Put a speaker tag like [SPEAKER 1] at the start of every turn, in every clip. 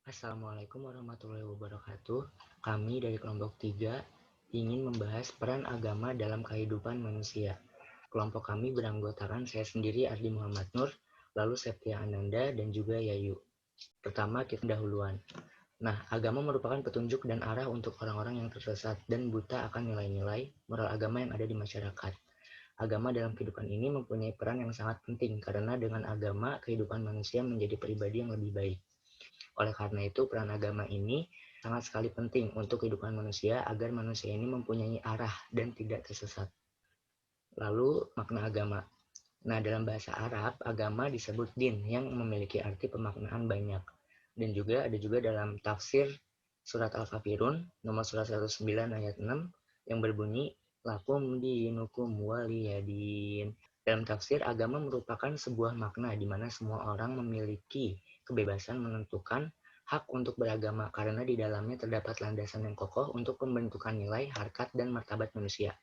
[SPEAKER 1] Assalamualaikum warahmatullahi wabarakatuh. Kami dari kelompok 3 ingin membahas peran agama dalam kehidupan manusia. Kelompok kami beranggotakan saya sendiri Ardi Muhammad Nur, lalu Septia Ananda, dan juga Yayu. Pertama, kita dahuluan. Nah, agama merupakan petunjuk dan arah untuk orang-orang yang tersesat dan buta akan nilai-nilai moral agama yang ada di masyarakat. Agama dalam kehidupan ini mempunyai peran yang sangat penting karena dengan agama kehidupan manusia menjadi pribadi yang lebih baik. Oleh karena itu, peran agama ini sangat sekali penting untuk kehidupan manusia agar manusia ini mempunyai arah dan tidak tersesat. Lalu, makna agama. Nah, dalam bahasa Arab, agama disebut din yang memiliki arti pemaknaan banyak. Dan juga ada juga dalam tafsir surat Al-Kafirun nomor surat 109 ayat 6 yang berbunyi lakum dinukum waliyadin. Dalam tafsir, agama merupakan sebuah makna di mana semua orang memiliki kebebasan menentukan hak untuk beragama karena di dalamnya terdapat landasan yang kokoh untuk pembentukan nilai, harkat, dan martabat manusia.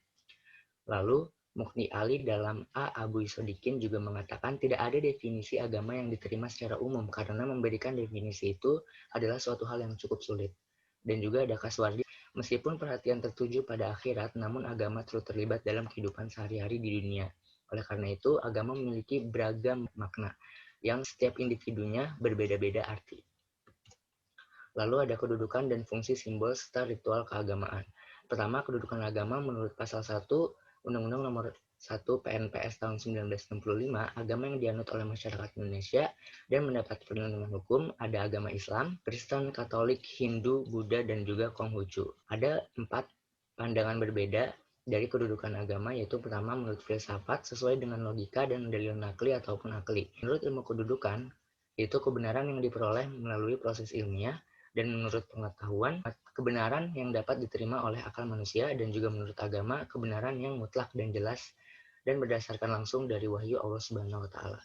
[SPEAKER 1] Lalu, Mukni Ali dalam A. Abu Sodikin juga mengatakan tidak ada definisi agama yang diterima secara umum karena memberikan definisi itu adalah suatu hal yang cukup sulit. Dan juga ada Kaswardi, meskipun perhatian tertuju pada akhirat, namun agama terus terlibat dalam kehidupan sehari-hari di dunia. Oleh karena itu, agama memiliki beragam makna yang setiap individunya berbeda-beda arti. Lalu ada kedudukan dan fungsi simbol serta ritual keagamaan. Pertama, kedudukan agama menurut pasal 1 Undang-Undang Nomor 1 PNPS tahun 1965, agama yang dianut oleh masyarakat Indonesia dan mendapat perlindungan hukum ada agama Islam, Kristen, Katolik, Hindu, Buddha, dan juga Konghucu. Ada 4 pandangan berbeda dari kedudukan agama, yaitu pertama menurut filsafat sesuai dengan logika dan dalil nakli ataupun akli. Menurut ilmu kedudukan, itu kebenaran yang diperoleh melalui proses ilmiah, dan menurut pengetahuan, kebenaran yang dapat diterima oleh akal manusia, dan juga menurut agama, kebenaran yang mutlak dan jelas dan berdasarkan langsung dari wahyu Allah Subhanahu wa Ta'ala.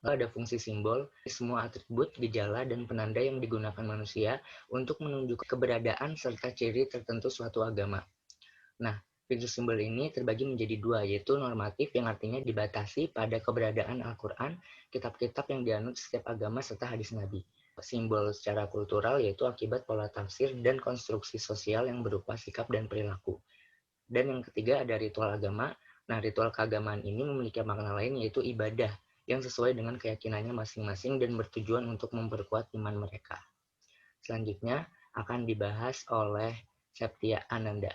[SPEAKER 1] Lalu ada fungsi simbol, semua atribut, gejala, dan penanda yang digunakan manusia untuk menunjukkan keberadaan serta ciri tertentu suatu agama. Nah, fungsi simbol ini terbagi menjadi dua, yaitu normatif yang artinya dibatasi pada keberadaan Al-Quran, kitab-kitab yang dianut setiap agama serta hadis Nabi. Simbol secara kultural yaitu akibat pola tafsir dan konstruksi sosial yang berupa sikap dan perilaku. Dan yang ketiga ada ritual agama. Nah, ritual keagamaan ini memiliki makna lain yaitu ibadah yang sesuai dengan keyakinannya masing-masing dan bertujuan untuk memperkuat iman mereka. Selanjutnya akan dibahas oleh Septia Ananda.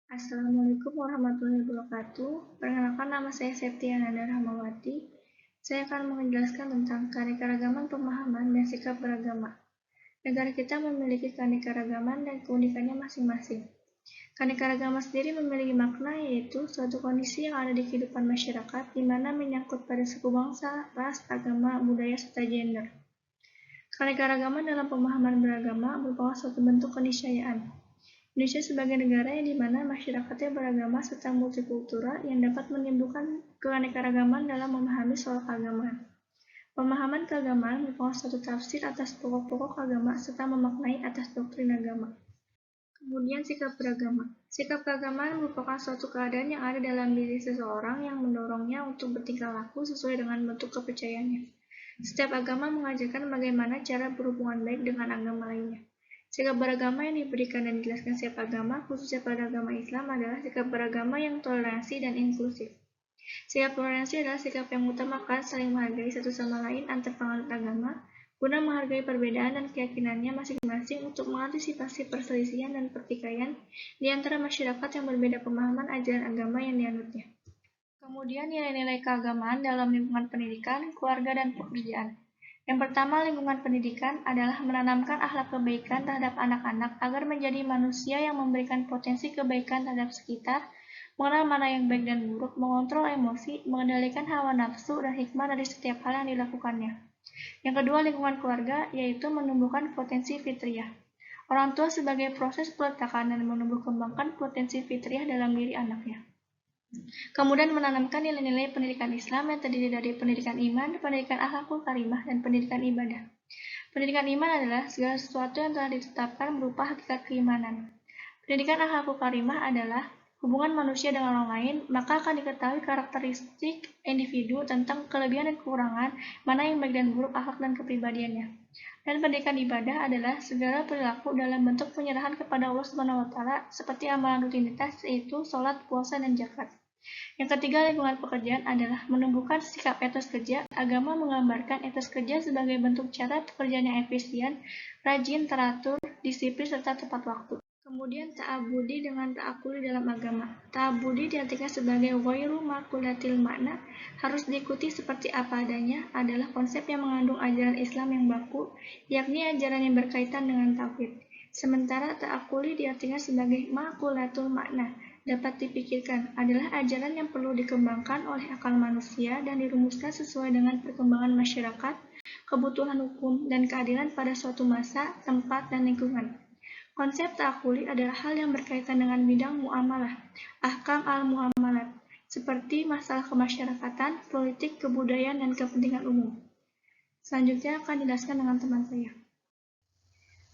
[SPEAKER 2] Assalamualaikum warahmatullahi wabarakatuh. Perkenalkan, nama saya Septia Ananda Rahmawati. Saya akan menjelaskan tentang keanekaragaman pemahaman dan sikap beragama. Negara kita memiliki keanekaragaman dan keunikannya masing-masing. Keanekaragaman sendiri memiliki makna yaitu suatu kondisi yang ada di kehidupan masyarakat di mana menyangkut pada suku bangsa, ras, agama, budaya, serta gender. Keanekaragaman dalam pemahaman beragama merupakan suatu bentuk keniscayaan. Indonesia sebagai negara yang dimana masyarakatnya beragama serta multikultural yang dapat menimbulkan keanekaragaman dalam memahami soal keagamaan. Pemahaman keagamaan merupakan suatu tafsir atas pokok-pokok agama serta memaknai atas doktrin agama. Kemudian sikap beragama. Sikap keagamaan merupakan suatu keadaan yang ada dalam diri seseorang yang mendorongnya untuk bertingkah laku sesuai dengan bentuk kepercayaannya. Setiap agama mengajarkan bagaimana cara berhubungan baik dengan agama lainnya. Sikap beragama yang diberikan dan dijelaskan setiap agama, khususnya pada agama Islam, adalah sikap beragama yang toleransi dan inklusif. Sikap toleransi adalah sikap yang mengutamakan saling menghargai satu sama lain antar penganut agama, guna menghargai perbedaan dan keyakinannya masing-masing untuk mengantisipasi perselisihan dan pertikaian di antara masyarakat yang berbeda pemahaman ajaran agama yang dianutnya. Kemudian nilai-nilai keagamaan dalam lingkungan pendidikan, keluarga, dan pekerjaan. Yang pertama, lingkungan pendidikan adalah menanamkan akhlak kebaikan terhadap anak-anak agar menjadi manusia yang memberikan potensi kebaikan terhadap sekitar, mengenal mana yang baik dan buruk, mengontrol emosi, mengendalikan hawa nafsu, dan hikmah dari setiap hal yang dilakukannya. Yang kedua, lingkungan keluarga, yaitu menumbuhkan potensi fitriah. Orang tua sebagai proses peletakan dan menumbuh kembangkan potensi fitriah dalam diri anaknya. Kemudian menanamkan nilai-nilai pendidikan Islam yang terdiri dari pendidikan iman, pendidikan akhlakul karimah, dan pendidikan ibadah. Pendidikan iman adalah segala sesuatu yang telah ditetapkan berupa hakikat keimanan. Pendidikan akhlakul karimah adalah hubungan manusia dengan orang lain, maka akan diketahui karakteristik individu tentang kelebihan dan kekurangan, mana yang baik dan buruk akhlak dan kepribadiannya. Dan pendidikan ibadah adalah segala perilaku dalam bentuk penyerahan kepada Allah Subhanahu wa taala seperti amalan rutinitas yaitu sholat, puasa, dan zakat. Yang ketiga, lingkungan pekerjaan adalah menumbuhkan sikap etos kerja. Agama menggambarkan etos kerja sebagai bentuk cara pekerjaan yang efisien, rajin, teratur, disiplin, serta tepat waktu. Kemudian ta'abudi dengan ta'akuli dalam agama. Ta'abudi diartikan sebagai ghairu makulatil makna, harus diikuti seperti apa adanya, adalah konsep yang mengandung ajaran Islam yang baku, yakni ajaran yang berkaitan dengan tauhid. Sementara ta'akuli diartikan sebagai makulatul makna, dapat dipikirkan, adalah ajaran yang perlu dikembangkan oleh akal manusia dan dirumuskan sesuai dengan perkembangan masyarakat, kebutuhan hukum, dan keadilan pada suatu masa, tempat, dan lingkungan. Konsep ta'akuli adalah hal yang berkaitan dengan bidang muamalah, ahkam al-muamalat, seperti masalah kemasyarakatan, politik, kebudayaan, dan kepentingan umum. Selanjutnya akan dijelaskan dengan teman saya.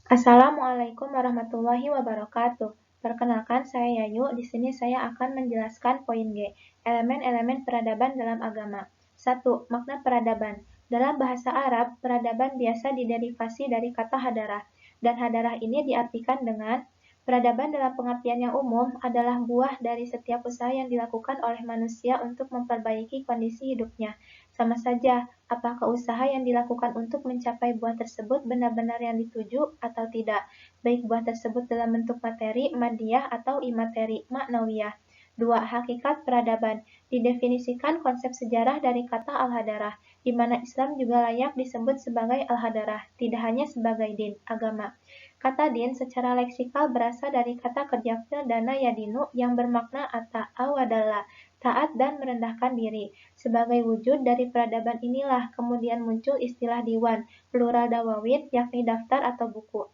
[SPEAKER 3] Assalamualaikum warahmatullahi wabarakatuh. Perkenalkan, saya Yayu. Di sini saya akan menjelaskan poin G, elemen-elemen peradaban dalam agama. 1. Makna peradaban. Dalam bahasa Arab, peradaban biasa diderivasi dari kata hadarah, dan hadarah ini diartikan dengan peradaban dalam pengertian yang umum adalah buah dari setiap usaha yang dilakukan oleh manusia untuk memperbaiki kondisi hidupnya. Sama saja, apakah usaha yang dilakukan untuk mencapai buah tersebut benar-benar yang dituju atau tidak, baik buah tersebut dalam bentuk materi, madiyah, atau imateri, maknawiyah. 2. Hakikat peradaban. Didefinisikan konsep sejarah dari kata al-hadarah, di mana Islam juga layak disebut sebagai al-hadarah, tidak hanya sebagai din, agama. Kata din secara leksikal berasal dari kata kerja fil dana yadinu yang bermakna ata awadalla, taat dan merendahkan diri. Sebagai wujud dari peradaban inilah kemudian muncul istilah diwan, plural dawawin, yakni daftar atau buku.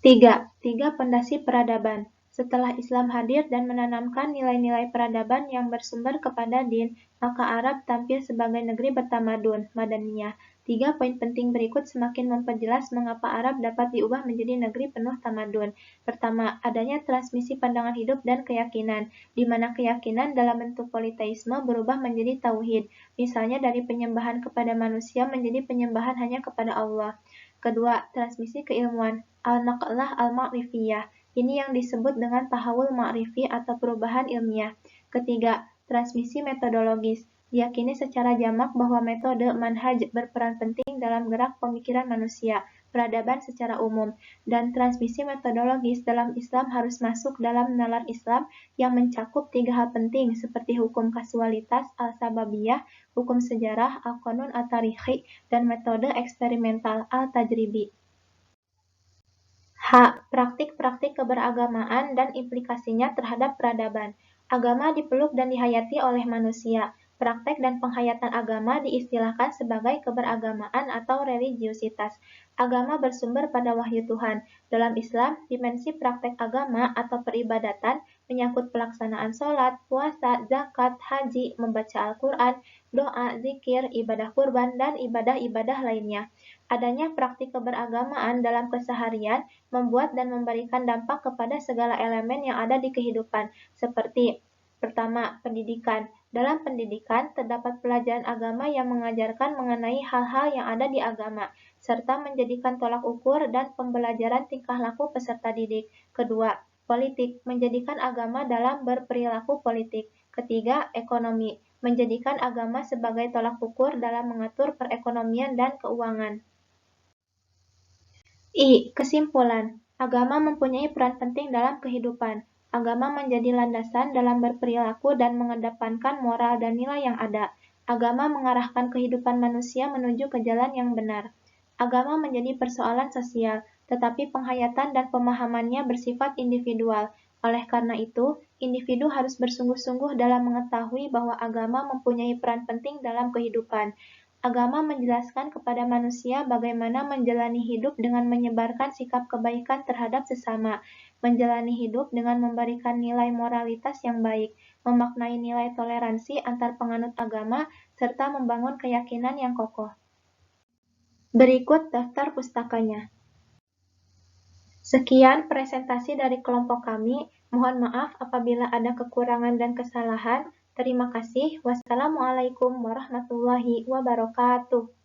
[SPEAKER 3] 3. Pondasi peradaban. Setelah Islam hadir dan menanamkan nilai-nilai peradaban yang bersumber kepada din, maka Arab tampil sebagai negeri bertamadun, madaniyah. 3 poin penting berikut semakin memperjelas mengapa Arab dapat diubah menjadi negeri penuh tamadun. Pertama, adanya transmisi pandangan hidup dan keyakinan, di mana keyakinan dalam bentuk politeisme berubah menjadi tauhid, misalnya dari penyembahan kepada manusia menjadi penyembahan hanya kepada Allah. Kedua, transmisi keilmuan, al-naqlah al-ma'rifiyah. Ini yang disebut dengan tahawul ma'rifi atau perubahan ilmiah. Ketiga, transmisi metodologis. Diyakini secara jamak bahwa metode manhaj berperan penting dalam gerak pemikiran manusia, peradaban secara umum, dan transmisi metodologis dalam Islam harus masuk dalam nalar Islam yang mencakup 3 hal penting seperti hukum kasualitas al-sababiyah, hukum sejarah al-qanun at-tarikhi, dan metode eksperimental al-tajribi. H. Praktik-praktik keberagamaan dan implikasinya terhadap peradaban. Agama dipeluk dan dihayati oleh manusia. Praktek dan penghayatan agama diistilahkan sebagai keberagamaan atau religiusitas. Agama bersumber pada wahyu Tuhan. Dalam Islam, dimensi praktek agama atau peribadatan menyangkut pelaksanaan sholat, puasa, zakat, haji, membaca Al-Quran, doa, zikir, ibadah kurban, dan ibadah-ibadah lainnya. Adanya praktik keberagamaan dalam keseharian membuat dan memberikan dampak kepada segala elemen yang ada di kehidupan, seperti pertama, pendidikan. Dalam pendidikan, terdapat pelajaran agama yang mengajarkan mengenai hal-hal yang ada di agama, serta menjadikan tolak ukur dan pembelajaran tingkah laku peserta didik. Kedua, politik, menjadikan agama dalam berperilaku politik. Ketiga, ekonomi, menjadikan agama sebagai tolak ukur dalam mengatur perekonomian dan keuangan. Kesimpulan, agama mempunyai peran penting dalam kehidupan. Agama menjadi landasan dalam berperilaku dan mengedepankan moral dan nilai yang ada. Agama mengarahkan kehidupan manusia menuju ke jalan yang benar. Agama menjadi persoalan sosial, tetapi penghayatan dan pemahamannya bersifat individual. Oleh karena itu, individu harus bersungguh-sungguh dalam mengetahui bahwa agama mempunyai peran penting dalam kehidupan. Agama menjelaskan kepada manusia bagaimana menjalani hidup dengan menyebarkan sikap kebaikan terhadap sesama, menjalani hidup dengan memberikan nilai moralitas yang baik, memaknai nilai toleransi antar penganut agama, serta membangun keyakinan yang kokoh. Berikut daftar pustakanya. Sekian presentasi dari kelompok kami. Mohon maaf apabila ada kekurangan dan kesalahan. Terima kasih. Wassalamualaikum warahmatullahi wabarakatuh.